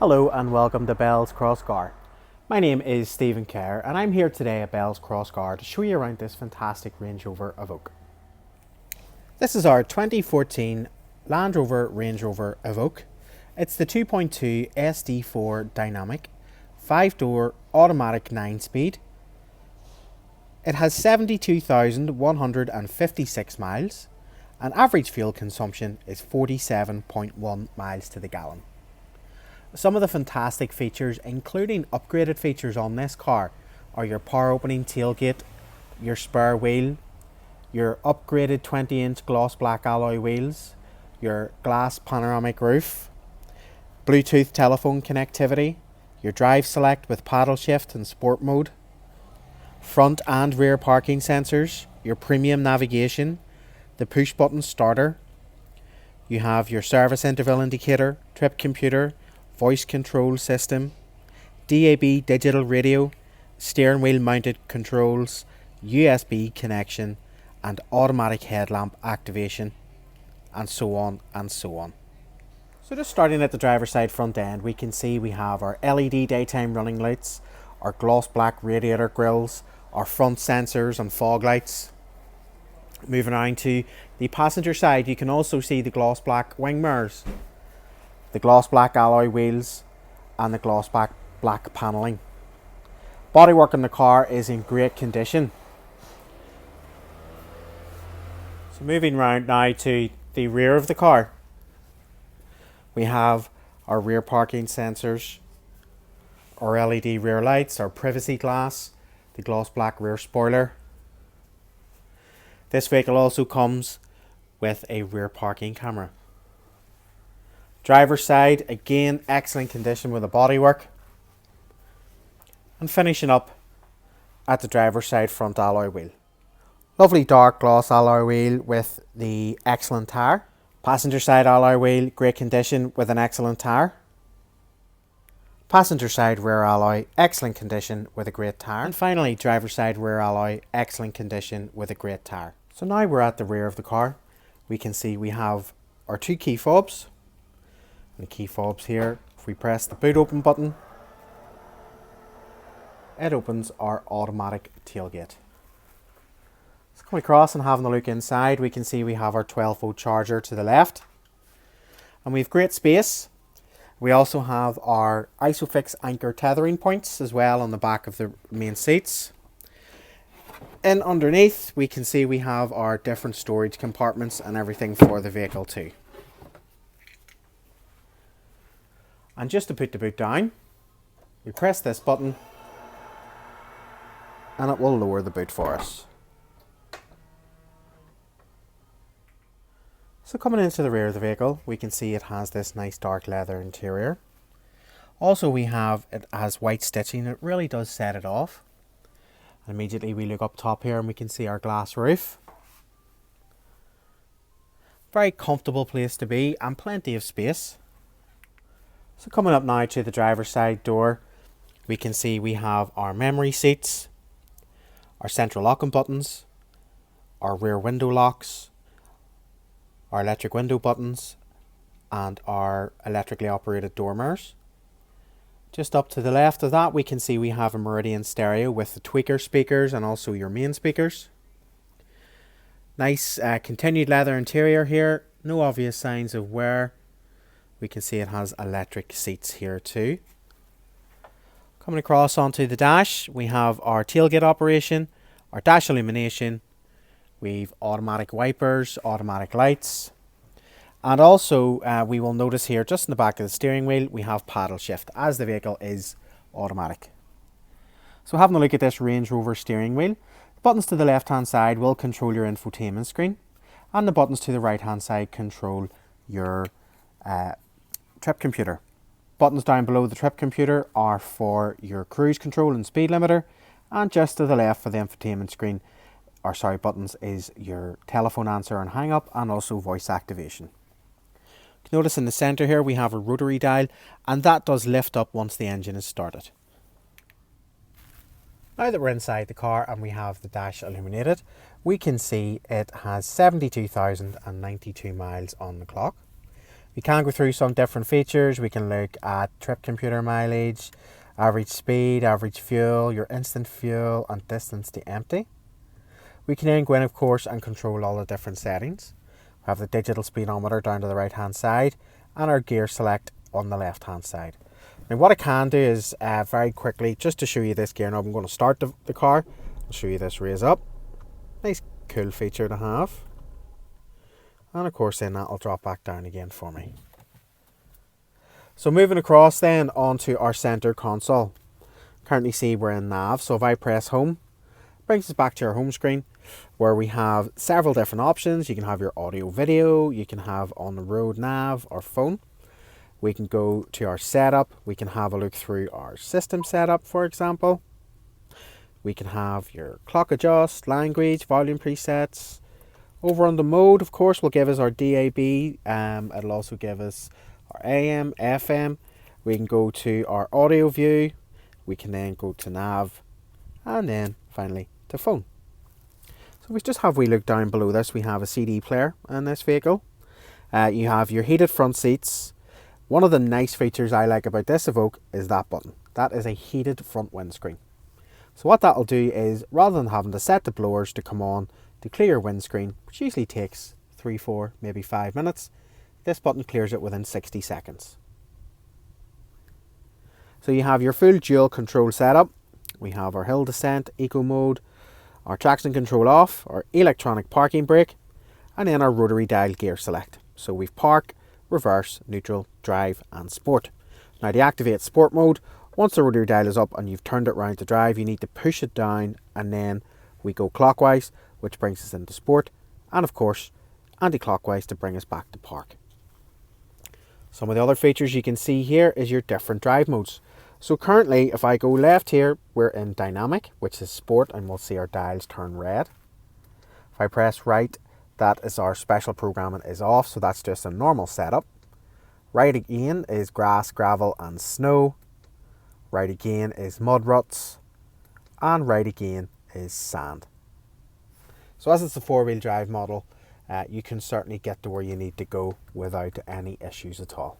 Hello and welcome to Bells Crossgar. My name is Stephen Kerr and I'm here today at Bells Crossgar to show you around this fantastic Range Rover Evoque. This is our 2014 Land Rover Range Rover Evoque. It's the 2.2 SD4 Dynamic, 5-door automatic 9-speed. It has 72,156 miles and average fuel consumption is 47.1 miles to the gallon. Some of the fantastic features, including upgraded features on this car, are your power opening tailgate, your spare wheel, your upgraded 20-inch gloss black alloy wheels, your glass panoramic roof, Bluetooth telephone connectivity, your drive select with paddle shift and sport mode, front and rear parking sensors, your premium navigation, the push button starter, you have your service interval indicator, trip computer, voice control system, DAB digital radio, steering wheel mounted controls, USB connection and automatic headlamp activation, and so on and so on. So just starting at the driver's side front end, we can see we have our LED daytime running lights, our gloss black radiator grills, our front sensors and fog lights. Moving on to the passenger side, you can also see the gloss black wing mirrors, the gloss black alloy wheels and the gloss black panelling. Bodywork in the car is in great condition. So moving round now to the rear of the car, we have our rear parking sensors, our LED rear lights, our privacy glass, the gloss black rear spoiler. This vehicle also comes with a rear parking camera. Driver's side, again, excellent condition with the bodywork. And finishing up at the driver's side front alloy wheel. Lovely dark gloss alloy wheel with the excellent tyre. Passenger side alloy wheel, great condition with an excellent tyre. Passenger side rear alloy, excellent condition with a great tyre. And finally, driver's side rear alloy, excellent condition with a great tyre. So now we're at the rear of the car. We can see we have our two key fobs. The key fobs here, if we press the boot open button, it opens our automatic tailgate. So coming across and having a look inside, we can see we have our 12-volt charger to the left. And we have great space. We also have our Isofix anchor tethering points as well on the back of the main seats. And underneath, we can see we have our different storage compartments and everything for the vehicle too. And just to put the boot down, we press this button and it will lower the boot for us. So coming into the rear of the vehicle, we can see it has this nice dark leather interior. Also it has white stitching. It really does set it off. And immediately we look up top here and we can see our glass roof. Very comfortable place to be and plenty of space. So coming up now to the driver's side door, we can see we have our memory seats, our central locking buttons, our rear window locks, our electric window buttons and our electrically operated door mirrors. Just up to the left of that we can see we have a Meridian stereo with the tweaker speakers and also your main speakers. Nice continued leather interior here, no obvious signs of wear. We can see it has electric seats here too. Coming across onto the dash, we have our tailgate operation, our dash illumination, we've automatic wipers, automatic lights, and also we will notice here just in the back of the steering wheel we have paddle shift as the vehicle is automatic. So having a look at this Range Rover steering wheel, the buttons to the left hand side will control your infotainment screen and the buttons to the right hand side control your trip computer. Buttons down below the trip computer are for your cruise control and speed limiter, and just to the left for the infotainment screen, buttons is your telephone answer and hang up and also voice activation. Notice in the center here we have a rotary dial and that does lift up once the engine is started. Now that we're inside the car and we have the dash illuminated, we can see it has 72,092 miles on the clock. We can go through some different features. We can look at trip computer mileage, average speed, average fuel, your instant fuel and distance to empty. We can then go in, of course, and control all the different settings. We have the digital speedometer down to the right hand side and our gear select on the left hand side. Now what I can do is very quickly, just to show you this gear knob, I'm going to start the car. I'll show you this raise up. Nice cool feature to have. And of course then that'll drop back down again for me. So moving across then onto our center console. Currently see we're in nav, so if I press home, it brings us back to our home screen where we have several different options. You can have your audio video, you can have on the road nav or phone. We can go to our setup, we can have a look through our system setup, for example. We can have your clock adjust, language, volume presets. Over on the mode, of course, will give us our DAB. It'll also give us our AM, FM. We can go to our audio view. We can then go to nav and then finally to phone. So we just have a wee look down below this. We have a CD player in this vehicle. You have your heated front seats. One of the nice features I like about this Evoque is that button. That is a heated front windscreen. So what that'll do is, rather than having to set the blowers to come on to clear your windscreen, which usually takes 3, 4, maybe 5 minutes, this button clears it within 60 seconds. So you have your full dual control setup. We have our hill descent, eco mode, our traction control off, our electronic parking brake, and then our rotary dial gear select. So we've park, reverse, neutral, drive and sport. Now to activate sport mode, once the rotary dial is up and you've turned it round to drive, you need to push it down and then we go clockwise, which brings us into sport, and of course anti-clockwise to bring us back to park. Some of the other features you can see here is your different drive modes. So currently if I go left here, we're in dynamic, which is sport, and we'll see our dials turn red. If I press right, that is our special programming is off, so that's just a normal setup. Right again is grass, gravel and snow. Right again is mud ruts, and right again is sand. So as it's a four-wheel drive model, you can certainly get to where you need to go without any issues at all.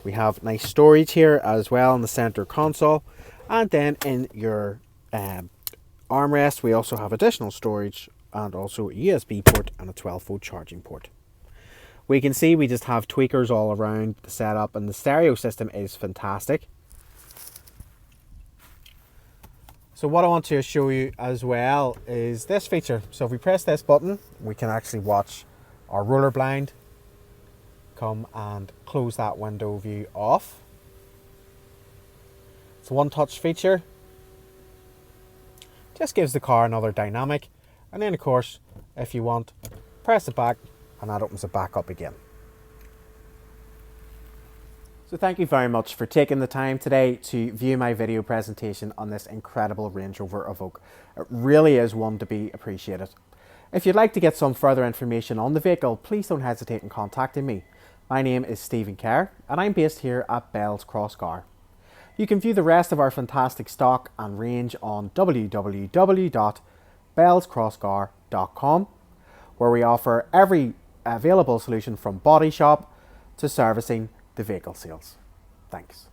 We have nice storage here as well in the center console, and then in your armrest we also have additional storage and also a USB port and a 12-volt charging port. We can see we just have tweakers all around the setup, and the stereo system is fantastic. So what I want to show you as well is this feature. So if we press this button, we can actually watch our roller blind come and close that window view off. It's a one-touch feature. Just gives the car another dynamic. And then of course, if you want, press it back and that opens it back up again. So thank you very much for taking the time today to view my video presentation on this incredible Range Rover Evoque. It really is one to be appreciated. If you'd like to get some further information on the vehicle, please don't hesitate in contacting me. My name is Stephen Kerr and I'm based here at Bells Crossgar. You can view the rest of our fantastic stock and range on www.bellscrossgar.com, where we offer every available solution from body shop to servicing the vehicle sales. Thanks.